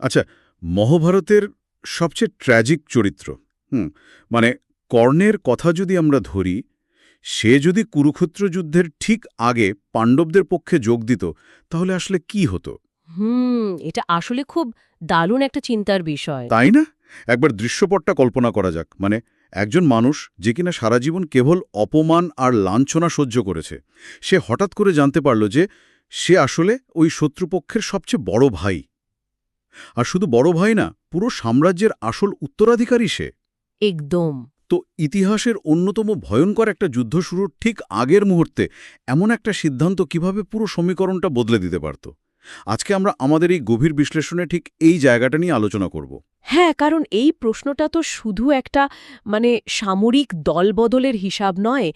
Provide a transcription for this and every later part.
আচ্ছা, মহাভারতের সবচেয়ে ট্র্যাজিক চরিত্র হুম মানে কর্ণের কথা যদি আমরা ধরি, সে যদি কুরুক্ষেত্র যুদ্ধের ঠিক আগে পাণ্ডবদের পক্ষে যোগ দিত, তাহলে আসলে কি হতো? এটা আসলে খুব দারুণ একটা চিন্তার বিষয়। তাই না? একবার দৃশ্যপটটা কল্পনা করা যাক। একজন মানুষ যে কিনা সারা জীবন কেবল অপমান আর লাঞ্ছনা সহ্য করেছে, সে হঠাৎ করে জানতে পারল যে সে আসলে ওই শত্রুপক্ষের সবচেয়ে বড় ভাই। আর শুধু বড় ভাই না, পুরো সাম্রাজ্যের আসল উত্তরাধিকারী সে। একদম। তো ইতিহাসের অন্যতম ভয়ঙ্কর একটা যুদ্ধ শুরুর ঠিক আগের মুহূর্তে এমন একটা সিদ্ধান্ত কিভাবে পুরো সমীকরণটা বদলে দিতে পারত? আজকে আমরা আমাদের এই গভীর বিশ্লেষণে ঠিক এই জায়গাটা নিয়ে আলোচনা করব। হ্যাঁ, কারণ এই প্রশ্নটা তো শুধু একটা সামরিক দলবদলের হিসাব নয়।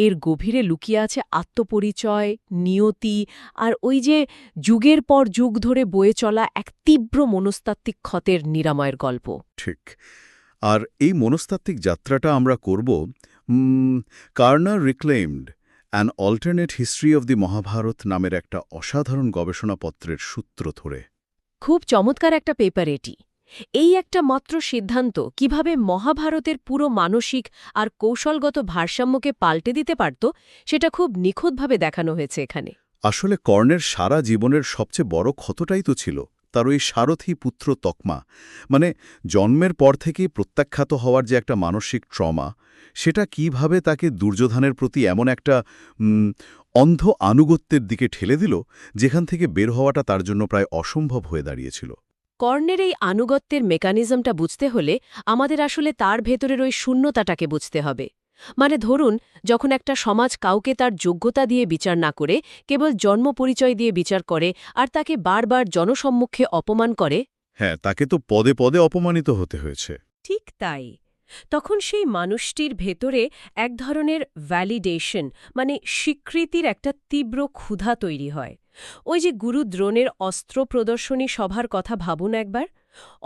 এর গভীরে লুকিয়ে আছে আত্মপরিচয়, নিয়তি আর ওই যে যুগের পর যুগ ধরে বয়ে চলা এক তীব্র মনস্তাত্ত্বিক ক্ষতের নিরাময়ের গল্প। ঠিক। আর এই মনস্তাত্ত্বিক যাত্রাটা আমরা করব কার্নার reclaimed an alternate history of the Mahabharata নামের একটা অসাধারণ গবেষণাপত্রের সূত্র ধরে। খুব চমৎকার একটা পেপার এটি। এই একটা মাত্র সিদ্ধান্ত কিভাবে মহাভারতের পুরো মানসিক আর কৌশলগত ভারসাম্যকে পাল্টে দিতে পারত, সেটা খুব নিখুঁতভাবে দেখানো হয়েছে এখানে। আসলে কর্ণের সারা জীবনের সবচেয়ে বড় ক্ষতটাই তো ছিল তার ওই সারথি পুত্র তকমা। মানে জন্মের পর থেকেই প্রত্যাখ্যাত হওয়ার যে একটা মানসিক ট্রমা, সেটা কিভাবে তাকে দুর্যোধনের প্রতি এমন একটা অন্ধ আনুগত্যের দিকে ঠেলে দিল, যেখান থেকে বের হওয়াটা তার জন্য প্রায় অসম্ভব হয়ে দাঁড়িয়েছিল। কর্ণের এই আনুগত্যের মেকানিজমটা বুঝতে হলে আমাদের আসলে তার ভেতরের ওই শূন্যতাটাকে বুঝতে হবে। ধরুন, যখন একটা সমাজ কাউকে তার যোগ্যতা দিয়ে বিচার না করে কেবল জন্ম পরিচয় দিয়ে বিচার করে আর তাকে বারবার জনসম্মুখে অপমান করে। হ্যাঁ, তাকে তো পদে পদে অপমানিত হতে হয়েছে। ঠিক তাই। তখন সেই মানুষটির ভেতরে এক ধরনের ভ্যালিডেশন, স্বীকৃতির একটা তীব্র ক্ষুধা তৈরি হয়। ওই যে গুরু দ্রোণের অস্ত্র প্রদর্শনী সভার কথা ভাবুন একবার।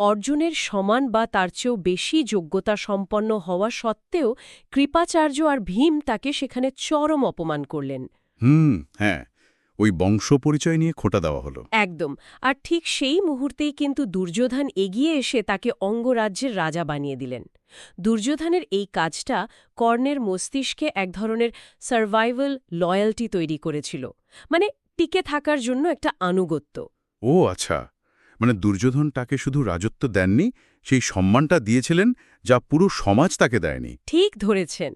অর্জুনের সমান বা তার চেয়েও বেশি যোগ্যতা সম্পন্ন হওয়া সত্ত্বেও কৃপাচার্য আর ভীম তাকে সেখানে চরম অপমান করলেন। হ্যাঁ, ওই বংশ পরিচয় নিয়ে খোঁটা দেওয়া হলো। একদম। আর ঠিক সেই মুহূর্তেই কিন্তু দুর্যোধন এগিয়ে এসে তাকে অঙ্গরাজ্যের রাজা বানিয়ে দিলেন। দুর্যোধনের এই কাজটা কর্ণের মস্তিষ্কে এক ধরনের সার্ভাইভাল লয়্যাল্টি তৈরি করেছিল, টিকে থাকার জন্য একটা আনুগত্য। ও আচ্ছা, দুর্যোধন তাকে শুধু রাজত্ব দেননি, সেই সম্মানটা দিয়েছিলেন যা পুরো সমাজ তাকে দেয়নি। ঠিক ধরেছেন।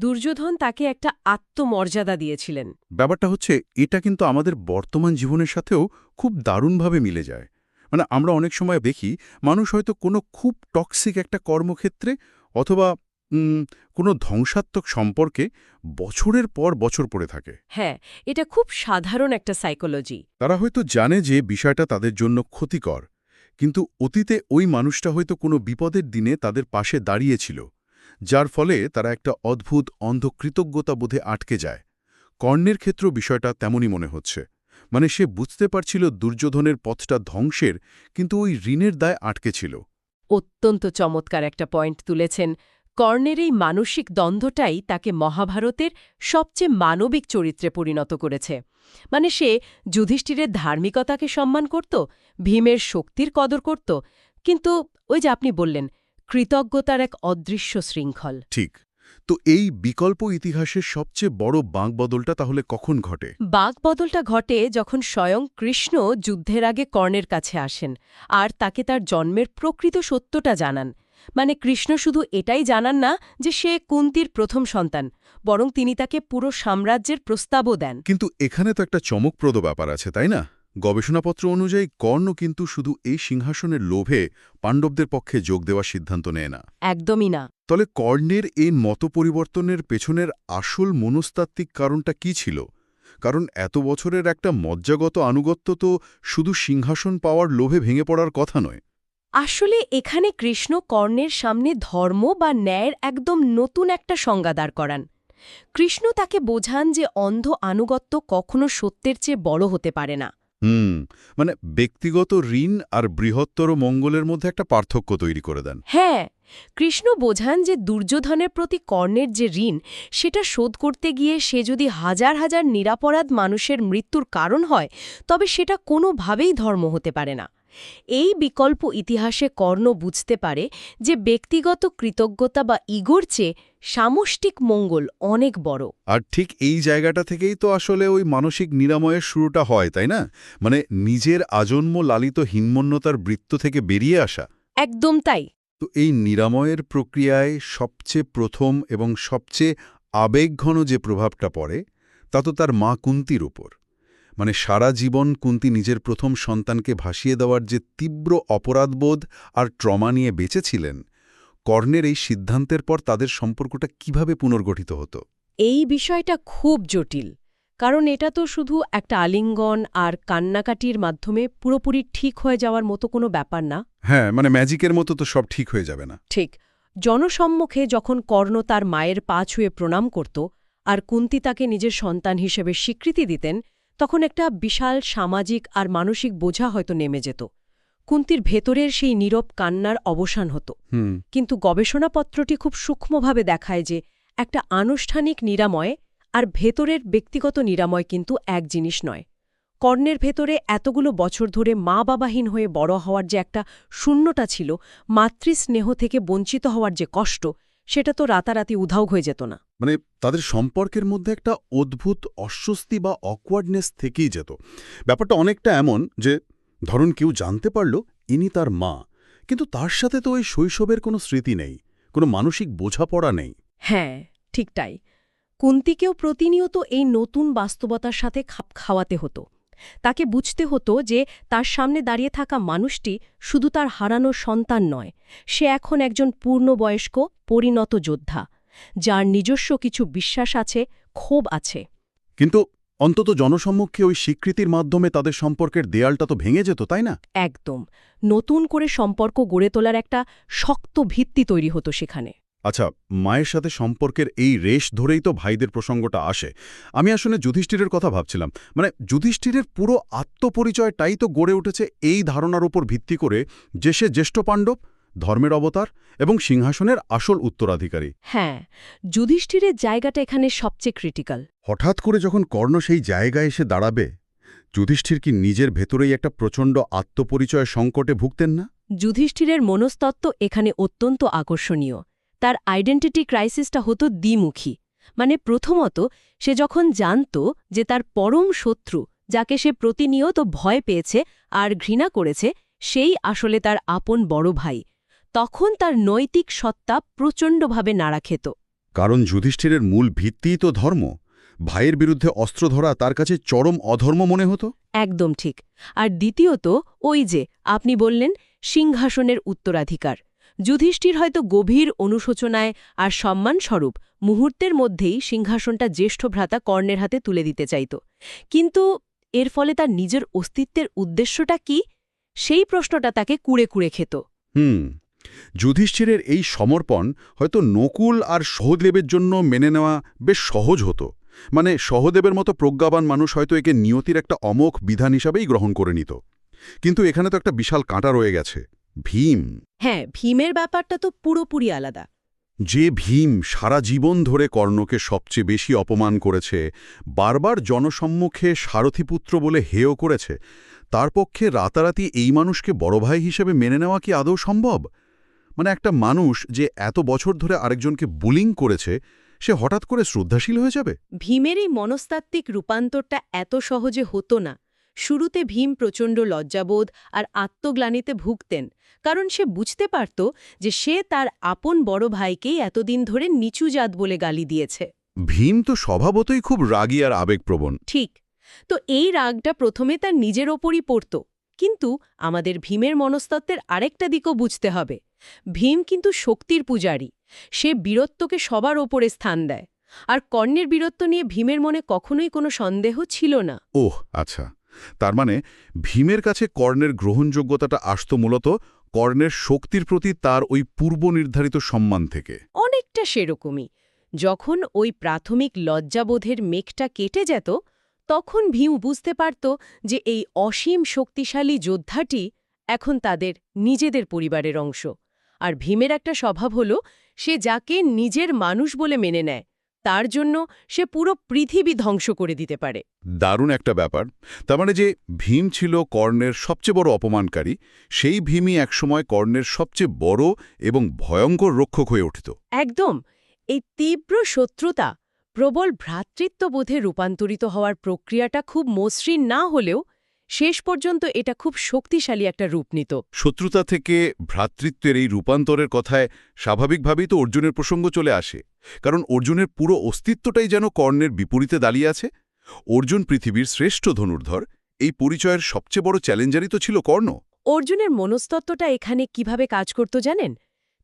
দুর্যোধন তাকে একটা আত্মমর্যাদা দিয়েছিলেন। ব্যাপারটা হচ্ছে, এটা কিন্তু আমাদের বর্তমান জীবনের সাথেও খুব দারুণভাবে মিলে যায়। আমরা অনেক সময় দেখি মানুষ হয়তো কোনো খুব টক্সিক একটা কর্মক্ষেত্রে অথবা কোনো ধ্বংসাত্মক সম্পর্কে বছরের পর বছর পড়ে থাকে। হ্যাঁ, এটা খুব সাধারণ একটা সাইকোলজি। তারা হয়তো জানে যে বিষয়টা তাদের জন্য ক্ষতিকর, কিন্তু অতীতে ওই মানুষটা হয়তো কোনো বিপদের দিনে তাদের পাশে দাঁড়িয়েছিল, যার ফলে তারা একটা অদ্ভুত অন্ধ কৃতজ্ঞতা বোধে আটকে যায়। কর্ণের ক্ষেত্রেও বিষয়টা তেমনই মনে হচ্ছে। সে বুঝতে পারছিল দুর্যোধনের পথটা ধ্বংসের, কিন্তু ওই ঋণের দায় আটকে ছিল। অত্যন্ত চমৎকার একটা পয়েন্ট তুলেছেন। কর্ণের এই মানসিক দ্বন্দ্বটাই তাকে মহাভারতের সবচেয়ে মানবিক চরিত্রে পরিণত করেছে। সে যুধিষ্ঠিরের ধার্মিকতাকে সম্মান করত, ভীমের শক্তির কদর করত, কিন্তু ওই যে আপনি বললেন, কৃতজ্ঞতার এক অদৃশ্য শৃঙ্খল। ঠিক। তো এই বিকল্প ইতিহাসের সবচেয়ে বড় বাঁকবদলটা তাহলে কখন ঘটে? বাঁকবদলটা ঘটে যখন স্বয়ং কৃষ্ণ যুদ্ধের আগে কর্ণের কাছে আসেন আর তাকে তার জন্মের প্রকৃত সত্যটা জানান। কৃষ্ণ শুধু এটাই জানান না যে সে কুন্তির প্রথম সন্তান, বরং তিনি তাকে পুরো সাম্রাজ্যের প্রস্তাবও দেন। কিন্তু এখানে তো একটা চমকপ্রদ ব্যাপার আছে, তাই না? গবেষণাপত্র অনুযায়ী কর্ণ কিন্তু শুধু এই সিংহাসনের লোভে পাণ্ডবদের পক্ষে যোগ দেওয়ার সিদ্ধান্ত নেয় না। একদমই না। তাহলে কর্ণের এই মত পরিবর্তনের পেছনের আসল মনস্তাত্ত্বিক কারণটা কি ছিল? কারণ এত বছরের একটা মজ্জাগত আনুগত্য তো শুধু সিংহাসন পাওয়ার লোভে ভেঙে পড়ার কথা নয়। আসলে এখানে কৃষ্ণ কর্ণের সামনে ধর্ম বা ন্যায়ের একদম নতুন একটা সংজ্ঞা দাঁড় করান। কৃষ্ণ তাকে বোঝান যে অন্ধ আনুগত্য কখনো সত্যের চেয়ে বড় হতে পারে না। হুম ব্যক্তিগত ঋণ আর বৃহত্তর মঙ্গলের মধ্যে একটা পার্থক্য তৈরি করে দেন। হ্যাঁ, কৃষ্ণ বোঝান যে দুর্যোধনের প্রতি কর্ণের যে ঋণ, সেটা শোধ করতে গিয়ে সে যদি হাজার হাজার নিরাপরাধ মানুষের মৃত্যুর কারণ হয়, তবে সেটা কোনোভাবেই ধর্ম হতে পারে না। এই বিকল্প ইতিহাসে কর্ণ বুঝতে পারে যে ব্যক্তিগত কৃতজ্ঞতা বা ইগোর চেয়ে সামষ্টিক মঙ্গল অনেক বড়। আর ঠিক এই জায়গাটা থেকেই তো আসলে ওই মানসিক নিরাময়ের শুরুটা হয়, তাই না? মানে নিজের আজন্ম লালিত হীনমন্যতার বৃত্ত থেকে বেরিয়ে আসা। একদম তাই। তো এই নিরাময়ের প্রক্রিয়ায় সবচেয়ে প্রথম এবং সবচেয়ে আবেগঘন যে প্রভাবটা পড়ে তা তো তার মা কুন্তির উপর। মানে সারা জীবন কুন্তি নিজের প্রথম সন্তানকে ভাসিয়ে দেওয়ার যে তীব্র অপরাধবোধ আর ট্রমা নিয়ে বেঁচেছিলেন, কর্ণের এই সিদ্ধান্তের পর তাদের সম্পর্কটা কিভাবে পুনর্গঠিত হতো? এই বিষয়টা খুব জটিল, কারণ এটা তো শুধু একটা আলিঙ্গন আর কান্নাকাটির মাধ্যমে পুরোপুরি ঠিক হয়ে যাওয়ার মতো কোনো ব্যাপার না। হ্যাঁ, মানে ম্যাজিকের মতো তো সব ঠিক হয়ে যাবে না। ঠিক। জনসম্মুখে যখন কর্ণ তার মায়ের পা ছুঁয়ে প্রণাম করত আর কুন্তি তাকে নিজের সন্তান হিসেবে স্বীকৃতি দিতেন, তখন একটা বিশাল সামাজিক আর মানসিক বোঝা হয়তো নেমে যেত। কুন্তির ভেতরের সেই নীরব কান্নার অবসান হতো। কিন্তু গবেষণাপত্রটি খুব সূক্ষ্মভাবে দেখায় যে একটা আনুষ্ঠানিক নিরাময় আর ভেতরের ব্যক্তিগত নিরাময় কিন্তু এক জিনিস নয়। কর্ণের ভেতরে এতগুলো বছর ধরে মা বাবাহীন হয়ে বড় হওয়ার যে একটা শূন্যতা ছিল, মাতৃস্নেহ থেকে বঞ্চিত হওয়ার যে কষ্ট, সেটা তো রাতারাতি উধাও হয়ে যেত না। মানে তাদের সম্পর্কের মধ্যে একটা অদ্ভুত অস্বস্তি বা অকওয়ার্ডনেস থেকেই যেত। ব্যাপারটা অনেকটা এমন যে ধরুন কেউ জানতে পারল ইনি তার মা, কিন্তু তার সাথে তো ওই শৈশবের কোনো স্মৃতি নেই, কোনো মানসিক বোঝাপড়া নেই। হ্যাঁ, ঠিক তাই। কুন্তিকেও প্রতিনিয়ত এই নতুন বাস্তবতার সাথে খাপ খাওয়াতে হতো। তাকে বুঝতে হতো যে তার সামনে দাঁড়িয়ে থাকা মানুষটি শুধু তার হারানো সন্তান নয়, সে এখন একজন পূর্ণবয়স্ক পরিণত যোদ্ধা, যার নিজস্ব কিছু বিশ্বাস আছে, ক্ষোভ আছে। কিন্তু অন্তত জনসম্মুখে ওই স্বীকৃতির মাধ্যমে তাদের সম্পর্কের দেয়ালটা তো ভেঙে যেত, তাই না? একদম। নতুন করে সম্পর্ক গড়ে তোলার একটা শক্ত ভিত্তি তৈরি হতো সেখানে। আচ্ছা, মায়ের সাথে সম্পর্কের এই রেশ ধরেই তো ভাইদের প্রসঙ্গটা আসে। আমি আসলে যুধিষ্ঠিরের কথা ভাবছিলাম। মানে যুধিষ্ঠিরের পুরো আত্মপরিচয়টাই তো গড়ে উঠেছে এই ধারণার উপর ভিত্তি করে যে সে জ্যেষ্ঠ পাণ্ডব, ধর্মের অবতার এবং সিংহাসনের আসল উত্তরাধিকারী। হ্যাঁ, যুধিষ্ঠিরের জায়গাটা এখানে সবচেয়ে ক্রিটিক্যাল। হঠাৎ করে যখন কর্ণ সেই জায়গায় এসে দাঁড়াবে, যুধিষ্ঠির কি নিজের ভেতরেই একটা প্রচণ্ড আত্মপরিচয় সংকটে ভুগতেন না? যুধিষ্ঠিরের মনস্তত্ত্ব এখানে অত্যন্ত আকর্ষণীয়। তার আইডেন্টিটি ক্রাইসিসটা হতো দ্বিমুখী। মানে প্রথমত, সে যখন জানত যে তার পরম শত্রু, যাকে সে প্রতিনিয়ত ভয় পেয়েছে আর ঘৃণা করেছে, সেই আসলে তার আপন বড় ভাই, তখন তার নৈতিক সত্তা প্রচণ্ডভাবে নাড়া খেত। কারণ যুধিষ্ঠিরের মূল ভিত্তিই তো ধর্ম। ভাইয়ের বিরুদ্ধে অস্ত্র ধরা তার কাছে চরম অধর্ম মনে হতো। একদম ঠিক। আর দ্বিতীয়ত, ওই যে আপনি বললেন সিংহাসনের উত্তরাধিকার। যুধিষ্ঠির হয়তো গভীর অনুশোচনায় আর সম্মানস্বরূপ মুহূর্তের মধ্যেই সিংহাসনটা জ্যেষ্ঠ ভ্রাতা কর্ণের হাতে তুলে দিতে চাইত। কিন্তু এর ফলে তার নিজের অস্তিত্বের উদ্দেশ্যটা কি, সেই প্রশ্নটা তাকে কুড়ে কুড়ে খেত। যুধিষ্ঠিরের এই সমর্পণ হয়তো নকুল আর সহদেবের জন্য মেনে নেওয়া বেশ সহজ হতো। মানে সহদেবের মতো প্রজ্ঞাবান মানুষ হয়তো একে নিয়তির একটা অমোঘ বিধান হিসাবেই গ্রহণ করে নিত। কিন্তু এখানে তো একটা বিশাল কাঁটা রয়ে গেছে, ভীম। হ্যাঁ, ভীমের ব্যাপারটা তো পুরোপুরি আলাদা। যে ভীম সারা জীবন ধরে কর্ণকে সবচেয়ে বেশি অপমান করেছে, বারবার জনসম্মুখে সারথীপুত্র বলে হেয় করেছে, তার পক্ষে রাতারাতি এই মানুষকে বড় ভাই হিসেবে মেনে নেওয়া কি আদৌ সম্ভব? মানে একটা মানুষ যে এত বছর ধরে আরেকজনকে বুলিং করেছে, সে হঠাৎ করে শ্রদ্ধাশীল হয়ে যাবে? ভীমের এই মনস্তাত্ত্বিক রূপান্তরটা এত সহজে হতো না। শুরুতে ভীম প্রচণ্ড লজ্জাবোধ আর আত্মগ্লানিতে ভুগতেন, কারণ সে বুঝতে পারত যে সে তার আপন বড় ভাইকেই এতদিন ধরে নিচু জাত বলে গালি দিয়েছে। ভীম তো স্বভাবতই খুব রাগী আর আবেগপ্রবণ। ঠিক। তো এই রাগটা প্রথমে তার নিজের ওপরই পড়ত। কিন্তু আমাদের ভীমের মনস্তত্ত্বের আরেকটা দিকও বুঝতে হবে। ভীম কিন্তু শক্তির পূজারী। সে বীরত্বকে সবার ওপরে স্থান দেয়। আর কর্ণের বীরত্ব নিয়ে ভীমের মনে কখনোই কোনো সন্দেহ ছিল না। ওহ, আচ্ছা। তার মানে ভীমের কাছে কর্ণের গ্রহণযোগ্যতাটা আসত মূলত কর্ণের শক্তির প্রতি তার ওই পূর্বনির্ধারিত সম্মান থেকে। অনেকটা সেরকমই। যখন ওই প্রাথমিক লজ্জাবোধের মেঘটা কেটে যেত, তখন ভীম বুঝতে পারত যে এই অসীম শক্তিশালী যোদ্ধাটি এখন তাদের নিজেদের পরিবারের অংশ। আর ভীমের একটা স্বভাব হল, সে যাকে নিজের মানুষ বলে মেনে নেয়, তার জন্য সে পুরো পৃথিবী ধ্বংস করে দিতে পারে। দারুণ একটা ব্যাপার। তার মানে যে ভীম ছিল কর্ণের সবচেয়ে বড় অপমানকারী, সেই ভীমই একসময় কর্ণের সবচেয়ে বড় এবং ভয়ঙ্কর রক্ষক হয়ে উঠত। একদম। এই তীব্র শত্রুতা প্রবল ভ্রাতৃত্ববোধে রূপান্তরিত হওয়ার প্রক্রিয়াটা খুব মসৃণ না হলেও শেষ পর্যন্ত এটা খুব শক্তিশালী একটা রূপ নিত। শত্রুতা থেকে ভ্রাতৃত্বের এই রূপান্তরের কথায় স্বাভাবিকভাবেই তো অর্জুনের প্রসঙ্গ চলে আসে, কারণ অর্জুনের পুরো অস্তিত্বটাই যেন কর্ণের বিপরীতে দাঁড়িয়ে আছে। অর্জুন পৃথিবীর শ্রেষ্ঠ ধনুর্ধর, এই পরিচয়ের সবচেয়ে বড় চ্যালেঞ্জারই তো ছিল কর্ণ। অর্জুনের মনস্তত্ত্বটা এখানে কিভাবে কাজ করত জানেন?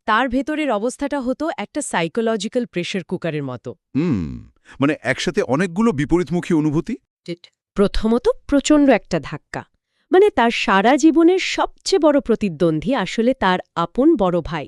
তার ভেতরের অবস্থাটা হতো একটা সাইকোলজিক্যাল প্রেশার কুকারের মতো। মানে একসাথে অনেকগুলো বিপরীতমুখী অনুভূতি। প্রথমত প্রচণ্ড একটা ধাক্কা, মানে তার সারা জীবনের সবচেয়ে বড় প্রতিদ্বন্দ্বী আসলে তার আপন বড় ভাই।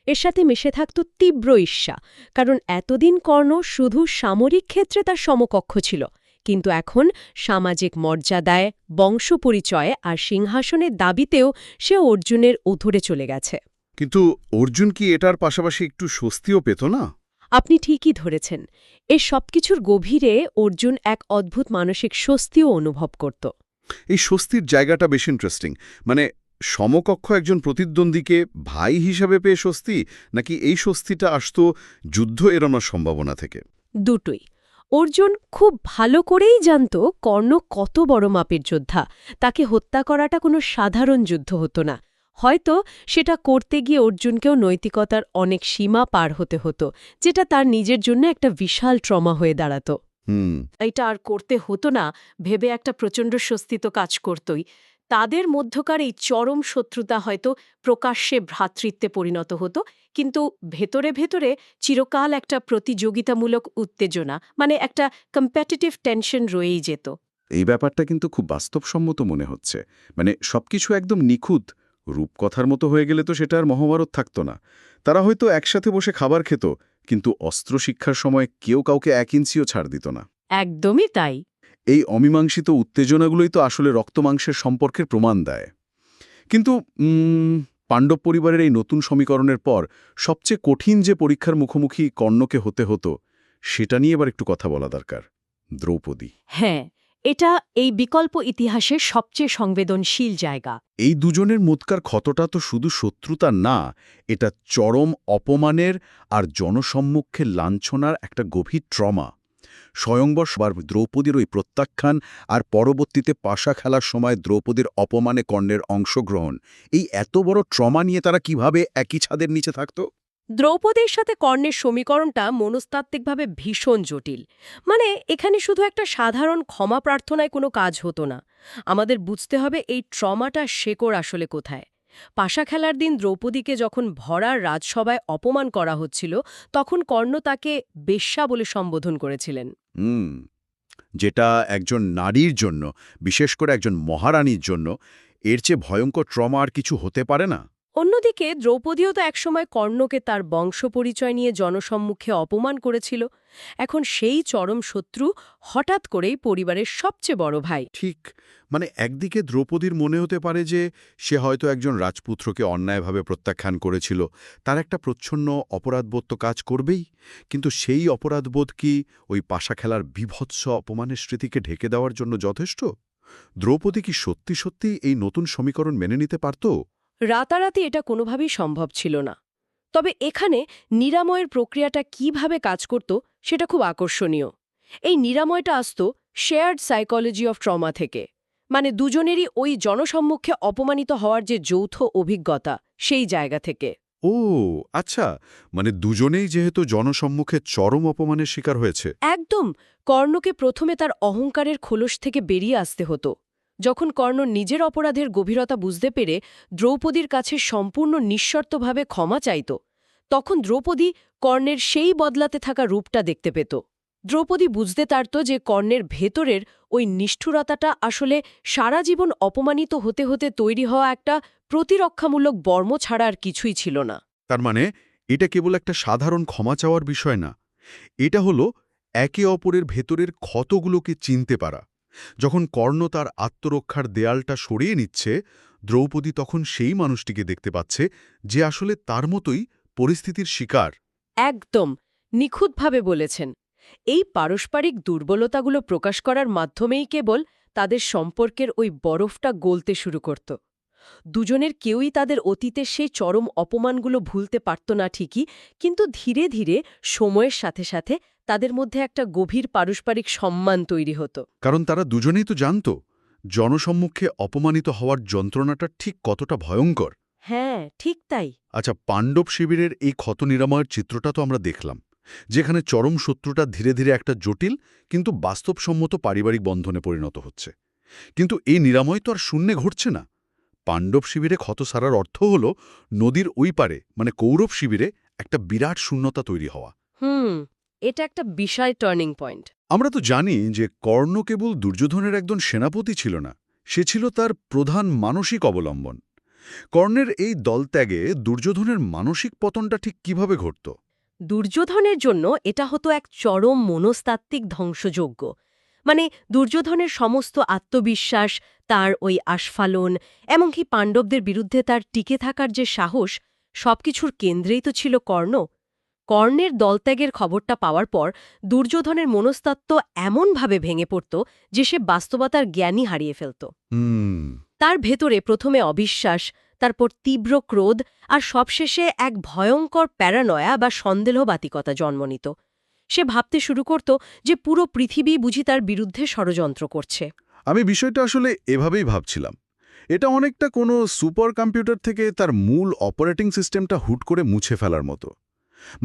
এর সাথে মিশে থাকত তীব্র ঈর্ষা, কারণ এতদিন কর্ণ শুধু সামরিক ক্ষেত্রে তার সমকক্ষ ছিল, কিন্তু এখন সামাজিক মর্যাদায়, বংশপরিচয়ে আর সিংহাসনের দাবিতেও সে অর্জুনের অধরে চলে গেছে। কিন্তু অর্জুন কি এটার পাশাপাশি একটু স্বস্তিও পেত না? আপনি ঠিকই ধরেছেন। এ সবকিছুর গভীরে অর্জুন এক অদ্ভুত মানসিক স্বস্তিও অনুভব করত। এই স্বস্তির জায়গাটা বেশ ইন্টারেস্টিং। মানে সমকক্ষ একজন প্রতিদ্বন্দ্বীকে ভাই হিসাবে পেয়ে স্বস্তি, নাকি এই স্বস্তিটা আসতো যুদ্ধ এড়ানোর সম্ভাবনা থেকে? দুটোই। অর্জুন খুব ভালো করেই জানত কর্ণ কত বড় মাপের যোদ্ধা। তাকে হত্যা করাটা কোনো সাধারণ যুদ্ধ হতো না। হয়তো সেটা করতে গিয়ে অর্জুনকেও নৈতিকতার অনেক সীমা পার হতে হতো, যেটা তার নিজের জন্য একটা বিশাল ট্রমা হয়ে দাঁড়াত। এটা আর করতে হতো না ভেবে একটা প্রচণ্ড স্বস্তি তো কাজ করতই। তাদের মধ্যকার এই চরম শত্রুতা হয়তো প্রকাশ্যে ভ্রাতৃত্বে পরিণত হতো, কিন্তু ভেতরে ভেতরে চিরকাল একটা প্রতিযোগিতামূলক উত্তেজনা, মানে একটা কম্প্যাটিটিভ টেনশন রয়েই যেত। এই ব্যাপারটা কিন্তু খুব বাস্তবসম্মত মনে হচ্ছে। মানে সবকিছু একদম নিখুঁত রূপকথার মতো হয়ে গেলে তো সেটা আর মহাভারত থাকতো না। তারা হয়তো একসাথে বসে খাবার খেত, কিন্তু অস্ত্র শিক্ষার সময় কেউ কাউকে 1 ইঞ্চিও ছাড় দিত না। একদমই তাই। এই অমীমাংসিত উত্তেজনাগুলোই তো আসলে রক্তমাংসের সম্পর্কের প্রমাণ দেয়। কিন্তু পাণ্ডব পরিবারের এই নতুন সমীকরণের পর সবচেয়ে কঠিন যে পরীক্ষার মুখোমুখি কর্ণকে হতে হতো, সেটা নিয়ে এবার একটু কথা বলা দরকার। দ্রৌপদী। হ্যাঁ, এটা এই বিকল্প ইতিহাসের সবচেয়ে সংবেদনশীল জায়গা। এই দুজনের মধ্যকার ক্ষতটা তো শুধু শত্রুতা না, এটা চরম অপমানের আর জনসম্মুখে লাঞ্ছনার একটা গভীর ট্রমা। স্বয়ংবর সবার দ্রৌপদীর ওই প্রত্যাখ্যান আর পরবর্তীতে পাশা খেলার সময় দ্রৌপদীর অপমানে কর্ণের অংশগ্রহণ, এই এত বড় ট্রমা নিয়ে তারা কিভাবে একই ছাদের নিচে থাকত? দ্রৌপদীর সাথে কর্ণের সমীকরণটা মনস্তাত্ত্বিকভাবে ভীষণ জটিল। মানে এখানে শুধু একটা সাধারণ ক্ষমা প্রার্থনায় কোনো কাজ হতো না। আমাদের বুঝতে হবে এই ট্রমাটা শেকড় আসলে কোথায়। পাশা খেলার দিন দ্রৌপদীকে যখন ভরার রাজসভায় অপমান করা হচ্ছিল, তখন কর্ণ তাকে বেশ্যা বলে সম্বোধন করেছিলেন। হুম, যেটা একজন নারীর জন্য, বিশেষ করে একজন মহারানীর জন্য, এর চেয়ে ভয়ঙ্কর ট্রমা আর কিছু হতে পারে না। অন্যদিকে দ্রৌপদীও তো একসময় কর্ণকে তার বংশপরিচয় নিয়ে জনসম্মুখে অপমান করেছিল। এখন সেই চরম শত্রু হঠাৎ করেই পরিবারের সবচেয়ে বড় ভাই। ঠিক, মানে একদিকে দ্রৌপদীর মনে হতে পারে যে সে হয়তো একজন রাজপুত্রকে অন্যায়ভাবে প্রত্যাখ্যান করেছিল, তার একটা প্রচ্ছন্ন অপরাধবোধ তো কাজ করবেই, কিন্তু সেই অপরাধবোধ কি ওই পাশা খেলার বীভৎস অপমানের স্মৃতিকে ঢেকে দেওয়ার জন্য যথেষ্ট? দ্রৌপদী কি সত্যি সত্যি এই নতুন সমীকরণ মেনে নিতে পারত? রাতারাতি এটা কোনোভাবেই সম্ভব ছিল না। তবে এখানে নিরাময়ের প্রক্রিয়াটা কিভাবে কাজ করত সেটা খুব আকর্ষণীয়। এই নিরাময়টা আসত শেয়ার্ড সাইকোলজি অফ ট্রমা থেকে, মানে দুজনেরই ওই জনসম্মুখে অপমানিত হওয়ার যে যৌথ অভিজ্ঞতা, সেই জায়গা থেকে। ও আচ্ছা, মানে দুজনেই যেহেতু জনসম্মুখে চরম অপমানের শিকার হয়েছে। একদম। কর্ণকে প্রথমে তার অহংকারের খোলস থেকে বেরিয়ে আসতে হতো। যখন কর্ণ নিজের অপরাধের গভীরতা বুঝতে পেরে দ্রৌপদীর কাছে সম্পূর্ণ নিঃশর্তভাবে ক্ষমা চাইত, তখন দ্রৌপদী কর্ণের সেই বদলাতে থাকা রূপটা দেখতে পেত। দ্রৌপদী বুঝতে পারত যে কর্ণের ভেতরের ওই নিষ্ঠুরতাটা আসলে সারা জীবন অপমানিত হতে হতে তৈরি হওয়া একটা প্রতিরক্ষামূলক বর্ম ছাড়া আর কিছুই ছিল না। তার মানে এটা কেবল একটা সাধারণ ক্ষমা চাওয়ার বিষয় না, এটা হলো একে অপরের ভেতরের ক্ষতগুলোকে চিনতে পারা। যখন কর্ণ তার আত্মরক্ষার দেয়ালটা সরিয়ে নিচ্ছে, দ্রৌপদী তখন সেই মানুষটিকে দেখতে পাচ্ছে যে আসলে তার মতোই পরিস্থিতির শিকার। একদম নিখুঁতভাবে বলেছেন। এই পারস্পরিক দুর্বলতাগুলো প্রকাশ করার মাধ্যমেই কেবল তাদের সম্পর্কের ওই বরফটা গলতে শুরু করত। দুজনের কেউই তাদের অতীতের সেই চরম অপমানগুলো ভুলতে পারত না ঠিকই, কিন্তু ধীরে ধীরে সময়ের সাথে সাথে তাদের মধ্যে একটা গভীর পারস্পরিক সম্মান তৈরি হতো। কারণ তারা দুজনেই তো জানত জনসম্মুখে অপমানিত হওয়ার যন্ত্রণাটা ঠিক কতটা ভয়ঙ্কর। হ্যাঁ, ঠিক তাই। আচ্ছা, পাণ্ডব শিবিরের এই ক্ষত নিরাময়ের চিত্রটা তো আমরা দেখলাম, যেখানে চরম শত্রুটা ধীরে ধীরে একটা জটিল কিন্তু বাস্তবসম্মত পারিবারিক বন্ধনে পরিণত হচ্ছে। কিন্তু এই নিরাময় তো আর শূন্যে ঘটছে না। পাণ্ডব শিবিরে ক্ষত সারার অর্থ হল নদীর ওই পারে মানে কৌরব শিবিরে একটা বিরাট শূন্যতা তৈরি হওয়া। এটা একটা বিশাল টার্নিং পয়েন্ট। আমরা তো জানি যে কর্ণ কেবল দুর্যোধনের একজন সেনাপতি ছিল না, সে ছিল তার প্রধান মানসিক অবলম্বন। কর্ণের এই দলত্যাগে দুর্যোধনের মানসিক পতনটা ঠিক কিভাবে ঘটত? দুর্যোধনের জন্য এটা হতো এক চরম মনস্তাত্ত্বিক ধ্বংসযজ্ঞ। মানে দুর্যোধনের সমস্ত আত্মবিশ্বাস, তার ওই আস্ফালন, এমনকি পাণ্ডবদের বিরুদ্ধে তার টিকে থাকার যে সাহস, সবকিছুর কেন্দ্রেই তো ছিল কর্ণ। কর্ণের দলত্যাগের খবরটা পাওয়ার পর দুর্যোধনের মনস্তত্ত্ব এমনভাবে ভেঙে পড়ত যে সে বাস্তবতার জ্ঞানই হারিয়ে ফেলত। তার ভেতরে প্রথমে অবিশ্বাস, তারপর তীব্র ক্রোধ, আর সবশেষে এক ভয়ঙ্কর প্যারানয়া বা সন্দেহবাতিকতা জন্ম নিত। সে ভাবতে শুরু করত যে পুরো পৃথিবী বুঝি তার বিরুদ্ধে ষড়যন্ত্র করছে। আমি বিষয়টা আসলে এভাবেই ভাবছিলাম। এটা অনেকটা কোনো সুপার কম্পিউটার থেকে তার মূল অপারেটিং সিস্টেমটা হুট করে মুছে ফেলার মতো।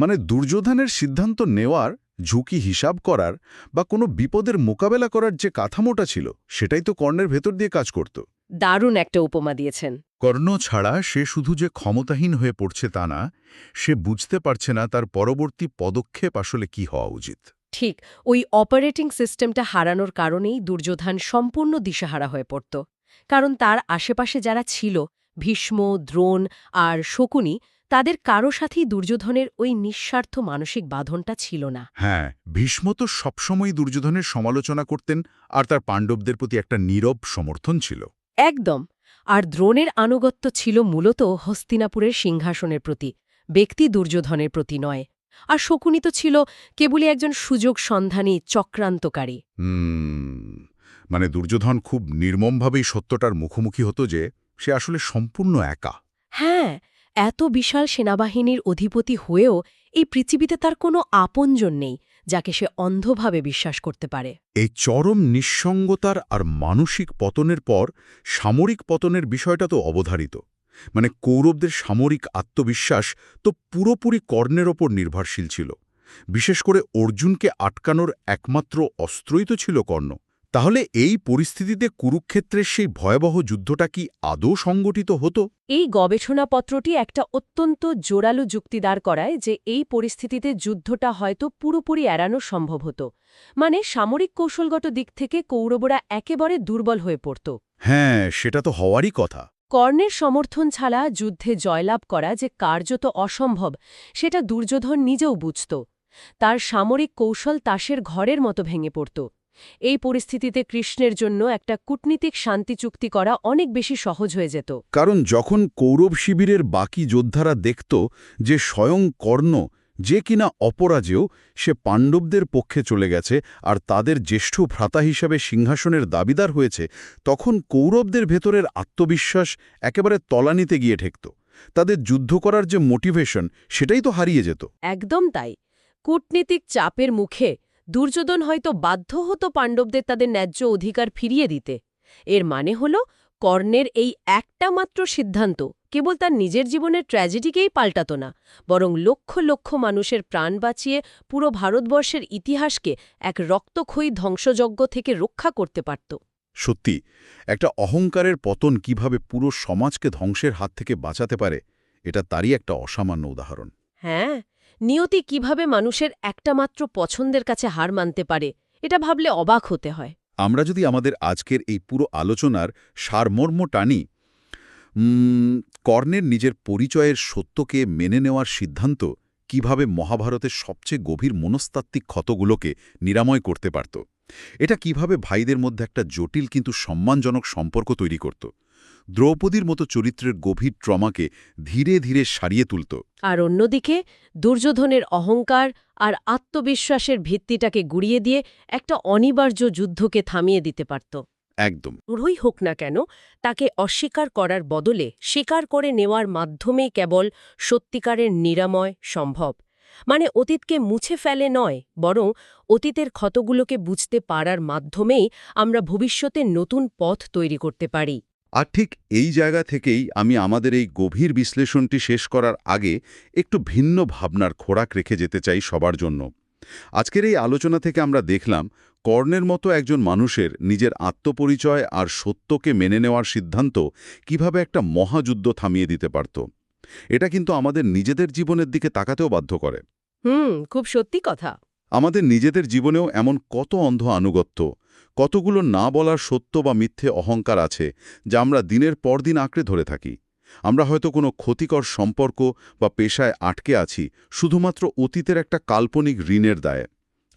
মানে দুর্যোধনের সিদ্ধান্ত নেওয়ার, ঝুঁকি হিসাব করার বা কোনো বিপদের মোকাবেলা করার যে কাঠামোটা ছিল, সেটাই তো কর্ণের ভেতর দিয়ে কাজ করত। দারুণ একটা উপমা দিয়েছেন। কর্ণ ছাড়া সে শুধু যে ক্ষমতাহীন হয়ে পড়ছে তা না, সে বুঝতে পারছে না তার পরবর্তী পদক্ষেপ আসলে কি হওয়া উচিত। ঠিক ওই অপারেটিং সিস্টেমটা হারানোর কারণেই দুর্যোধন সম্পূর্ণ দিশাহারা হয়ে পড়ত। কারণ তার আশেপাশে যারা ছিল, ভীষ্ম, দ্রোণ আর শকুনি, তাদের কারো সাথেই দুর্যোধনের ওই নিঃস্বার্থ মানসিক বাঁধনটা ছিল না। হ্যাঁ, ভীষ্ম তো সবসময় দুর্যোধনের সমালোচনা করতেন, আর তার পাণ্ডবদের প্রতি একটা নীরব সমর্থন ছিল। একদম। আর দ্রোণের আনুগত্য ছিল মূলত হস্তিনাপুরের সিংহাসনের প্রতি, ব্যক্তি দুর্যোধনের প্রতি নয়। আর শকুনি তো ছিল কেবলই একজন সুযোগ সন্ধানী চক্রান্তকারী। মানে দুর্যোধন খুব নির্মমভাবেই সত্যটার মুখোমুখি হতো যে সে আসলে সম্পূর্ণ একা। হ্যাঁ, এত বিশাল সেনাবাহিনীর অধিপতি হয়েও এই পৃথিবীতে তার কোনো আপনজন নেই যাকে সে অন্ধভাবে বিশ্বাস করতে পারে। এই চরম নিঃসঙ্গতার আর মানসিক পতনের পর সামরিক পতনের বিষয়টা তো অবধারিত। মানে কৌরবদের সামরিক আত্মবিশ্বাস তো পুরোপুরি কর্ণের ওপর নির্ভরশীল ছিল। বিশেষ করে অর্জুনকে আটকানোর একমাত্র অস্ত্রই তো ছিল কর্ণ। তাহলে এই পরিস্থিতিতে কুরুক্ষেত্রের সেই ভয়াবহ যুদ্ধটা কি আদৌ সংগঠিত হতো? এই গবেষণাপত্রটি একটা অত্যন্ত জোরালো যুক্তি দাঁড় করায় যে এই পরিস্থিতিতে যুদ্ধটা হয়তো পুরোপুরি এড়ানো সম্ভব হতো। মানে সামরিক কৌশলগত দিক থেকে কৌরবরা একেবারে দুর্বল হয়ে পড়ত। হ্যাঁ, সেটা তো হওয়ারই কথা। কর্ণের সমর্থন ছাড়া যুদ্ধে জয়লাভ করা যে কার্যত অসম্ভব, সেটা দুর্যোধন নিজেও বুঝত। তার সামরিক কৌশল তাসের ঘরের মতো ভেঙে পড়ত। এই পরিস্থিতিতে কৃষ্ণের জন্য একটা কূটনীতিক শান্তি চুক্তি করা অনেক বেশি সহজ হয়ে যেত। কারণ যখন কৌরব শিবিরের বাকি যোদ্ধারা দেখত যে স্বয়ং কর্ণ, যে কিনা অপরাজেয়, সে পাণ্ডবদের পক্ষে চলে গেছে আর তাদের জ্যেষ্ঠ ভ্রাতা হিসাবে সিংহাসনের দাবিদার হয়েছে, তখন কৌরবদের ভেতরের আত্মবিশ্বাস একেবারে তলানিতে গিয়ে ঠেকত। তাদের যুদ্ধ করার যে মোটিভেশন, সেটাই তো হারিয়ে যেত। একদম তাই। কূটনীতিক চাপের মুখে দুর্যোধন হয়তো বাধ্য হতো পাণ্ডবদের তাদের ন্যায্য অধিকার ফিরিয়ে দিতে। এর মানে হল কর্ণের এই একটা মাত্র সিদ্ধান্ত কেবল তার নিজের জীবনের ট্র্যাজেডিকেই পাল্টাত না, বরং লক্ষ লক্ষ মানুষের প্রাণ বাঁচিয়ে পুরো ভারতবর্ষের ইতিহাসকে এক রক্তক্ষয়ী ধ্বংসযজ্ঞ থেকে রক্ষা করতে পারত। সত্যি, একটা অহংকারের পতন কিভাবে পুরো সমাজকে ধ্বংসের হাত থেকে বাঁচাতে পারে, এটা তারই একটা অসামান্য উদাহরণ। হ্যাঁ, নিয়তি কিভাবে মানুষের একটা মাত্র পছন্দের কাছে হার মানতে পারে, এটা ভাবলে অবাক হতে হয়। আমরা যদি আমাদের আজকের এই পুরো আলোচনার সারমর্ম টানি, কর্ণের নিজের পরিচয়ের সত্যকে মেনে নেওয়ার সিদ্ধান্ত কিভাবে মহাভারতের সবচেয়ে গভীর মনস্তাত্ত্বিক ক্ষতগুলোকে নিরাময় করতে পারত, এটা কিভাবে ভাইদের মধ্যে একটা জটিল কিন্তু সম্মানজনক সম্পর্ক তৈরি করত। দ্রৌপদীর মতো চরিত্রের গভীর ট্রমাকে ধীরে ধীরে সারিয়ে তুলত। আর অন্যদিকে দুর্যোধনের অহংকার আর আত্মবিশ্বাসের ভিত্তিটাকে গুড়িয়ে দিয়ে একটা অনিবার্য যুদ্ধকে থামিয়ে দিতে পারত। একদম। রই হোক না কেন, তাকে অস্বীকার করার বদলে স্বীকার করে নেওয়ার মাধ্যমেই কেবল সত্যিকারের নিরাময় সম্ভব। মানে অতীতকে মুছে ফেলে নয়, বরং অতীতের ক্ষতগুলোকে বুঝতে পারার মাধ্যমেই আমরা ভবিষ্যতে নতুন পথ তৈরি করতে পারি। আর ঠিক এই জায়গা থেকেই আমি আমাদের এই গভীর বিশ্লেষণটি শেষ করার আগে একটু ভিন্ন ভাবনার খোরাক রেখে যেতে চাই সবার জন্য। আজকের এই আলোচনা থেকে আমরা দেখলাম কর্ণের মতো একজন মানুষের নিজের আত্মপরিচয় আর সত্যকে মেনে নেওয়ার সিদ্ধান্ত কিভাবে একটা মহাযুদ্ধ থামিয়ে দিতে পারত। এটা কিন্তু আমাদের নিজেদের জীবনের দিকে তাকাতেও বাধ্য করে। খুব সত্যি কথা। আমাদের নিজেদের জীবনেও এমন কত অন্ধ আনুগত্য, কতগুলো না বলার সত্য বা মিথ্যে অহংকার আছে যা আমরা দিনের পর দিন আঁকড়ে ধরে থাকি। আমরা হয়তো কোনো ক্ষতিকর সম্পর্ক বা পেশায় আটকে আছি শুধুমাত্র অতীতের একটা কাল্পনিক ঋণের দায়ে।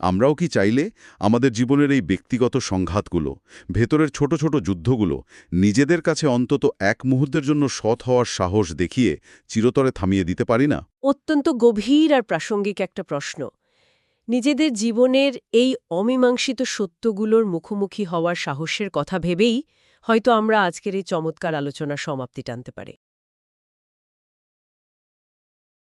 আমরাও কি চাইলে আমাদের জীবনের এই ব্যক্তিগত সংঘাতগুলো, ভেতরের ছোট ছোট যুদ্ধগুলো নিজেদের কাছে অন্তত এক মুহূর্তের জন্য সৎ হওয়ার সাহস দেখিয়ে চিরতরে থামিয়ে দিতে পারি না? অত্যন্ত গভীর আর প্রাসঙ্গিক একটা প্রশ্ন। নিজেদের জীবনের এই অমীমাংসিত সত্যগুলোর মুখোমুখি হওয়ার সাহসের কথা ভেবেই হয়তো আমরা আজকের এই চমৎকার আলোচনার সমাপ্তি টানতে পারি।